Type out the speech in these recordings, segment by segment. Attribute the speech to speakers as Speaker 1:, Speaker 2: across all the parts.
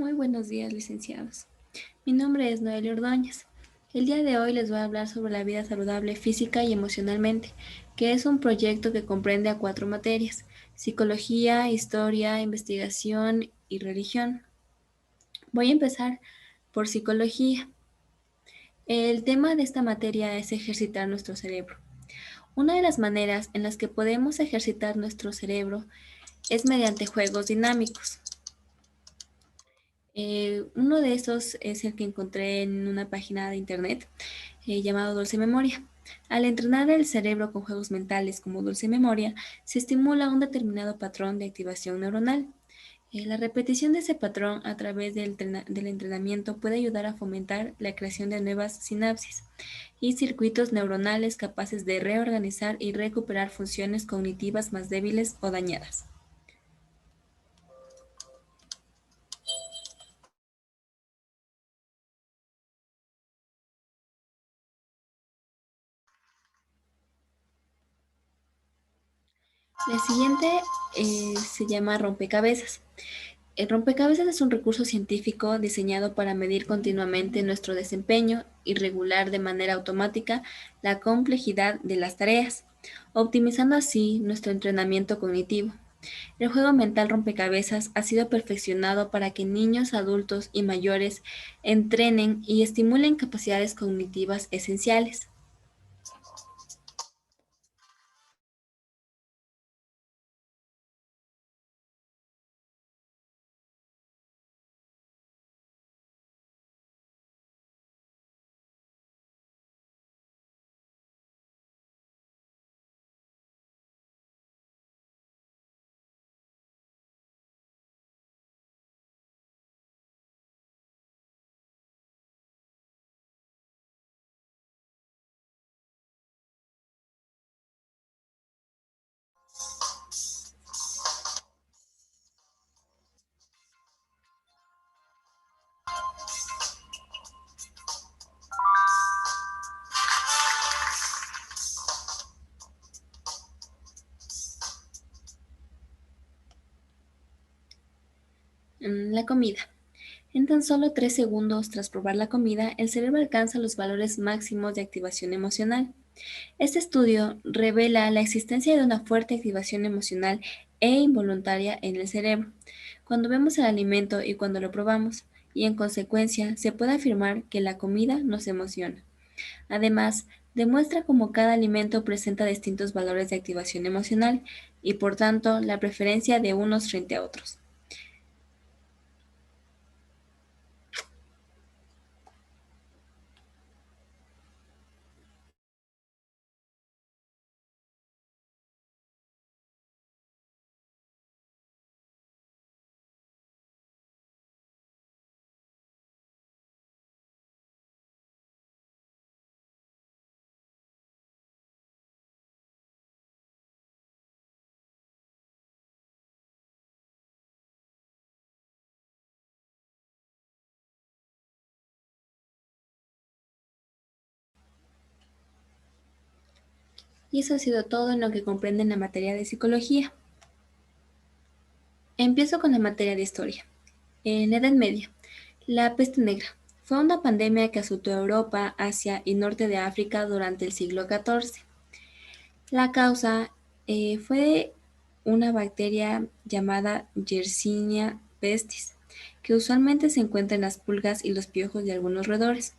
Speaker 1: Muy buenos días, licenciados. Mi nombre es Noelia Ordóñez. El día de hoy les voy a hablar sobre la vida saludable física y emocionalmente, que es un proyecto que comprende a 4 materias: psicología, historia, investigación y religión. Voy a empezar por psicología. El tema de esta materia es ejercitar nuestro cerebro. Una de las maneras en las que podemos ejercitar nuestro cerebro es mediante juegos dinámicos. Uno de esos es el que encontré en una página de internet llamado Dulce Memoria. Al entrenar el cerebro con juegos mentales como Dulce Memoria, se estimula un determinado patrón de activación neuronal. La repetición de ese patrón a través del entrenamiento puede ayudar a fomentar la creación de nuevas sinapsis y circuitos neuronales capaces de reorganizar y recuperar funciones cognitivas más débiles o dañadas. La siguiente se llama rompecabezas. El rompecabezas es un recurso científico diseñado para medir continuamente nuestro desempeño y regular de manera automática la complejidad de las tareas, optimizando así nuestro entrenamiento cognitivo. El juego mental rompecabezas ha sido perfeccionado para que niños, adultos y mayores entrenen y estimulen capacidades cognitivas esenciales. La comida. En tan solo 3 segundos tras probar la comida, el cerebro alcanza los valores máximos de activación emocional. Este estudio revela la existencia de una fuerte activación emocional e involuntaria en el cerebro cuando vemos el alimento y cuando lo probamos, y en consecuencia se puede afirmar que la comida nos emociona. Además, demuestra cómo cada alimento presenta distintos valores de activación emocional y por tanto la preferencia de unos frente a otros. Y eso ha sido todo en lo que comprende la materia de psicología. Empiezo con la materia de historia. En la Edad Media, la peste negra fue una pandemia que azotó Europa, Asia y norte de África durante el siglo XIV. La causa fue una bacteria llamada Yersinia pestis, que usualmente se encuentra en las pulgas y los piojos de algunos roedores.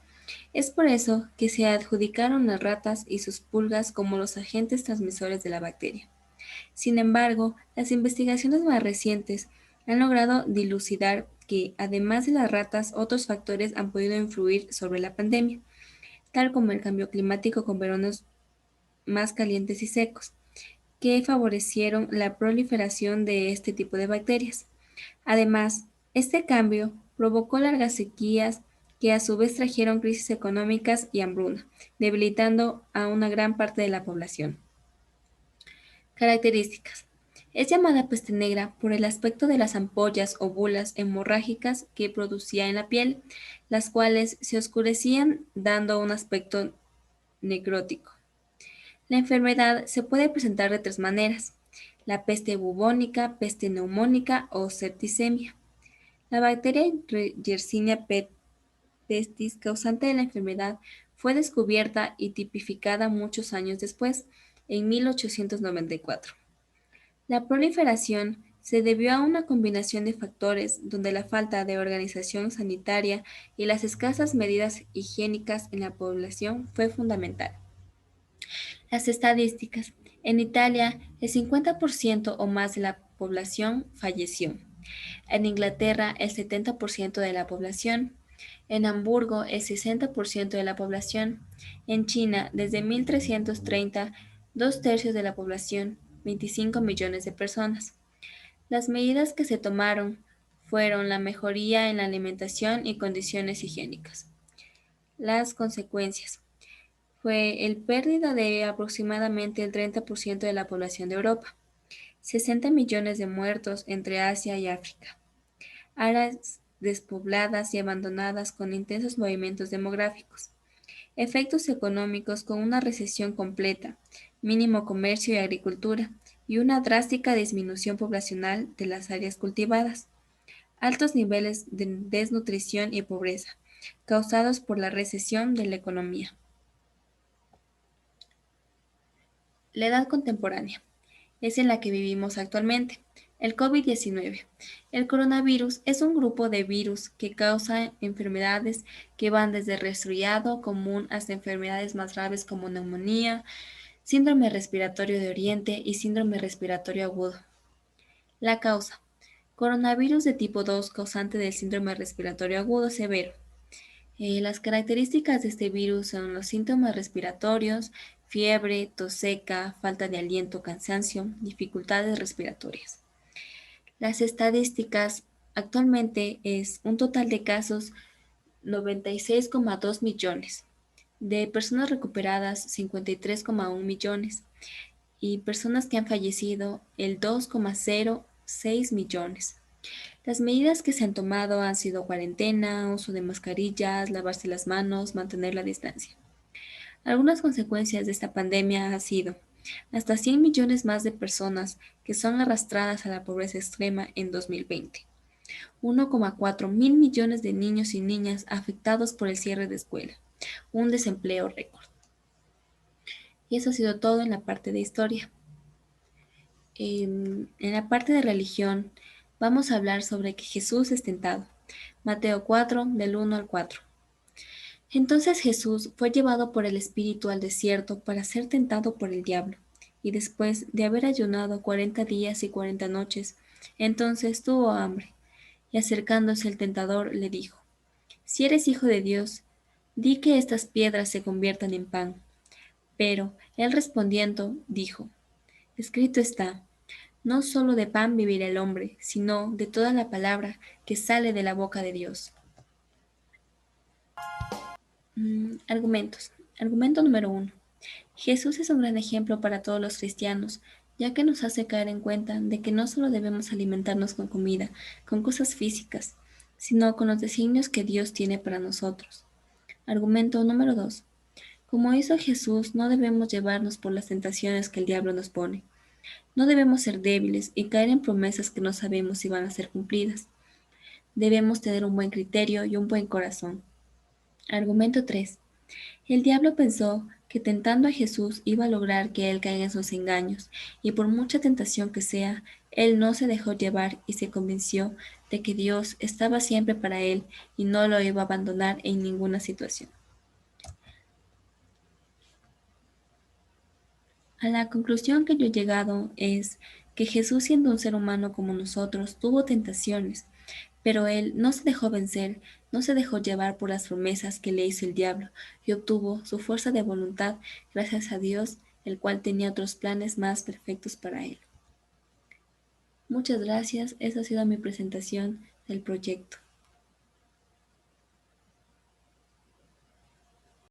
Speaker 1: Es por eso que se adjudicaron las ratas y sus pulgas como los agentes transmisores de la bacteria. Sin embargo, las investigaciones más recientes han logrado dilucidar que, además de las ratas, otros factores han podido influir sobre la pandemia, tal como el cambio climático con veranos más calientes y secos, que favorecieron la proliferación de este tipo de bacterias. Además, este cambio provocó largas sequías que a su vez trajeron crisis económicas y hambruna, debilitando a una gran parte de la población. Características. Es llamada peste negra por el aspecto de las ampollas o bulas hemorrágicas que producía en la piel, las cuales se oscurecían dando un aspecto necrótico. La enfermedad se puede presentar de 3 maneras: la peste bubónica, peste neumónica o septicemia. La bacteria Yersinia pestis, causante de la enfermedad, fue descubierta y tipificada muchos años después, en 1894. La proliferación se debió a una combinación de factores donde la falta de organización sanitaria y las escasas medidas higiénicas en la población fue fundamental. Las estadísticas. En Italia, el 50% o más de la población falleció. En Inglaterra, el 70% de la población. En Hamburgo, el 60% de la población. En China, desde 1330, dos tercios de la población, 25 millones de personas. Las medidas que se tomaron fueron la mejoría en la alimentación y condiciones higiénicas. Las consecuencias fue el pérdida de aproximadamente el 30% de la población de Europa, 60 millones de muertos entre Asia y África, áreas despobladas y abandonadas con intensos movimientos demográficos, efectos económicos con una recesión completa, mínimo comercio y agricultura, y una drástica disminución poblacional de las áreas cultivadas, altos niveles de desnutrición y pobreza, causados por la recesión de la economía. La edad contemporánea es en la que vivimos actualmente. El COVID-19. El coronavirus es un grupo de virus que causa enfermedades que van desde resfriado común hasta enfermedades más graves como neumonía, síndrome respiratorio de Oriente y síndrome respiratorio agudo. La causa. Coronavirus de tipo 2 causante del síndrome respiratorio agudo severo. Las características de este virus son los síntomas respiratorios, fiebre, tos seca, falta de aliento, cansancio, dificultades respiratorias. Las estadísticas actualmente es un total de casos 96,2 millones, de personas recuperadas 53,1 millones y personas que han fallecido el 2,06 millones. Las medidas que se han tomado han sido cuarentena, uso de mascarillas, lavarse las manos, mantener la distancia. Algunas consecuencias de esta pandemia han sido hasta 100 millones más de personas que son arrastradas a la pobreza extrema en 2020, 1,4 mil millones de niños y niñas afectados por el cierre de escuela, un desempleo récord. Y eso ha sido todo en la parte de historia. En la parte de religión vamos a hablar sobre que Jesús es tentado. Mateo 4, del 1 al 4. Entonces Jesús fue llevado por el Espíritu al desierto para ser tentado por el diablo, y después de haber ayunado 40 días y 40 noches, entonces tuvo hambre, y acercándose el tentador le dijo, Si eres hijo de Dios, di que estas piedras se conviertan en pan. Pero él respondiendo dijo, Escrito está, no solo de pan vivirá el hombre, sino de toda la palabra que sale de la boca de Dios. Argumentos. Argumento número 1. Jesús es un gran ejemplo para todos los cristianos, ya que nos hace caer en cuenta de que no solo debemos alimentarnos con comida, con cosas físicas, sino con los designios que Dios tiene para nosotros. Argumento número 2. Como hizo Jesús, no debemos llevarnos por las tentaciones que el diablo nos pone. No debemos ser débiles y caer en promesas que no sabemos si van a ser cumplidas. Debemos tener un buen criterio y un buen corazón. Argumento 3. El diablo pensó que tentando a Jesús iba a lograr que él caiga en sus engaños, y por mucha tentación que sea, él no se dejó llevar y se convenció de que Dios estaba siempre para él y no lo iba a abandonar en ninguna situación. A la conclusión que yo he llegado es que Jesús, siendo un ser humano como nosotros, tuvo tentaciones, pero él no se dejó vencer, no se dejó llevar por las promesas que le hizo el diablo, y obtuvo su fuerza de voluntad gracias a Dios, el cual tenía otros planes más perfectos para él. Muchas gracias, esa ha sido mi presentación del proyecto.